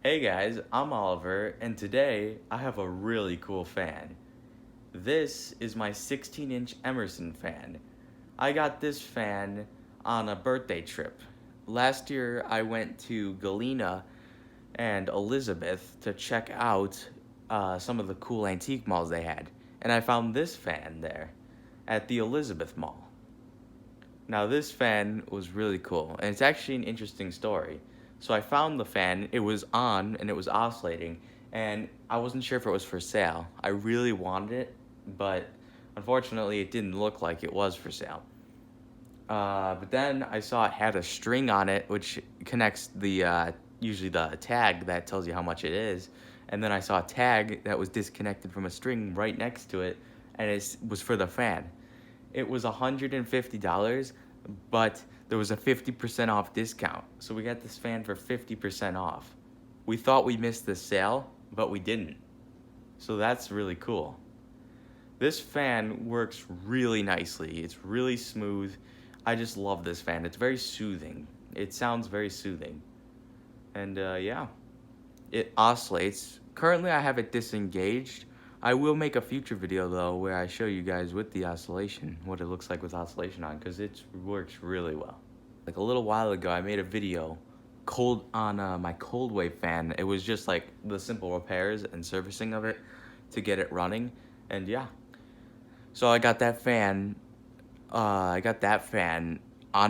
Hey guys, I'm Oliver, and today I have a really cool fan. This is my 16-inch Emerson fan. I got this fan on a birthday trip. Last year I went to Galena and Elizabeth to check out some of the cool antique malls they had, and I found this fan there at the Elizabeth Mall. Now, this fan was really cool, and it's actually an interesting story. So, I found the fan, it was on and it was oscillating, and I wasn't sure if it was for sale. I really wanted it, but unfortunately, it didn't look like it was for sale. But then I saw it had a string on it, which connects usually the tag that tells you how much it is. And then I saw a tag that was disconnected from a string right next to it, and it was for the fan. It was $150, but there was a 50% off discount. So we got this fan for 50% off. We thought we missed the sale, but we didn't. So that's really cool. This fan works really nicely. It's really smooth. I just love this fan. It's very soothing. It sounds very soothing. And yeah, it oscillates. Currently I have it disengaged. I will make a future video though where I show you guys with the oscillation, what it looks like with oscillation on, because it works really well. Like a little while ago I made a video on my cold wave fan. It was just like the simple repairs and servicing of it to get it running, and yeah. So I got that fan on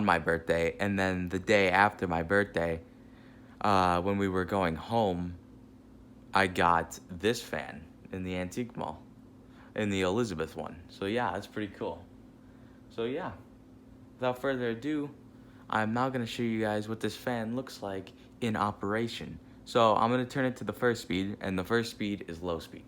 my birthday, and then the day after my birthday, when we were going home, I got this fan in the antique mall, in the Elizabeth one. So yeah, that's pretty cool. So yeah, without further ado, I'm now gonna show you guys what this fan looks like in operation. So I'm gonna turn it to the first speed, and the first speed is low speed.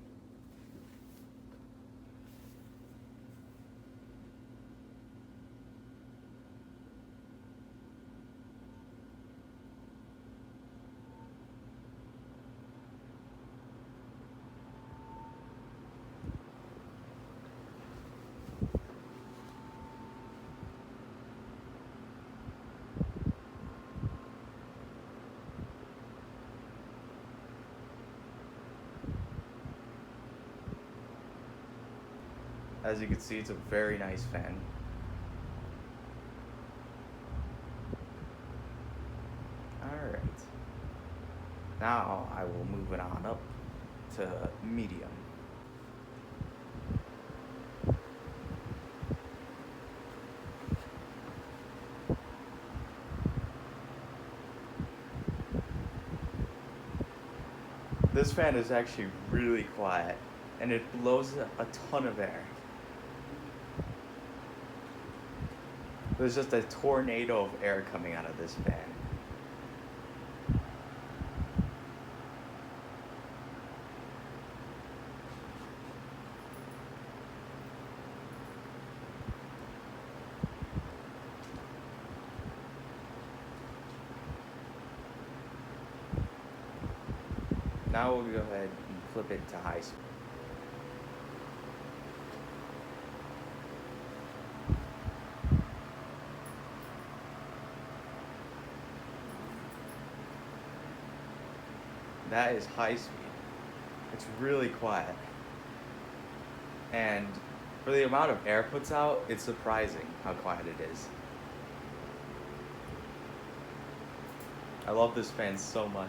As you can see, it's a very nice fan. Alright. Now I will move it on up to medium. This fan is actually really quiet, and it blows a ton of air. There's just a tornado of air coming out of this fan. Now we'll go ahead and flip it to high speed. That is high speed. It's really quiet. And for the amount of air it puts out, it's surprising how quiet it is. I love this fan so much.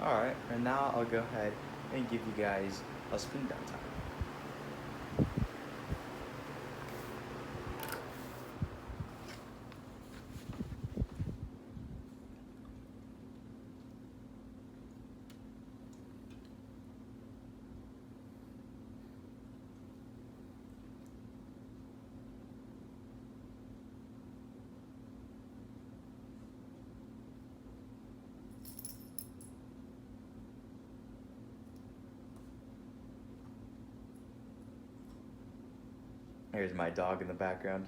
Alright, and now I'll go ahead and give you guys a spin down time. Here's my dog in the background.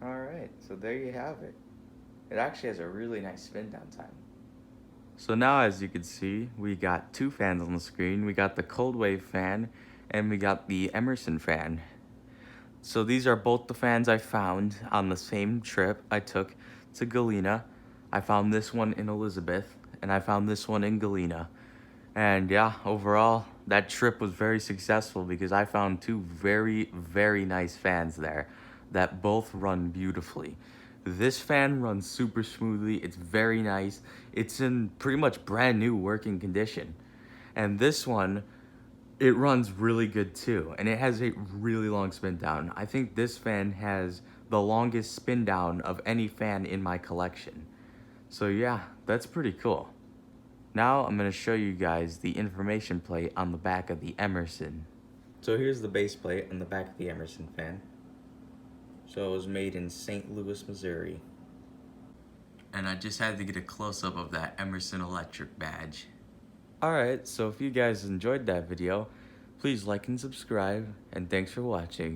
Alright, so there you have it. It actually has a really nice spin down time. So now, as you can see, we got two fans on the screen. We got the cold wave fan, and we got the Emerson fan. So these are both the fans I found on the same trip I took to Galena. I found this one in Elizabeth, and I found this one in Galena. And yeah, overall, that trip was very successful because I found two very, very nice fans there that both run beautifully. This fan runs super smoothly, it's very nice, it's in pretty much brand new working condition. And this one, it runs really good too, and it has a really long spin down. I think this fan has the longest spin down of any fan in my collection. So yeah, that's pretty cool. Now I'm going to show you guys the information plate on the back of the Emerson. So here's the base plate on the back of the Emerson fan. So it was made in St. Louis, Missouri. And I just had to get a close-up of that Emerson Electric badge. Alright, so if you guys enjoyed that video, please like and subscribe, and thanks for watching.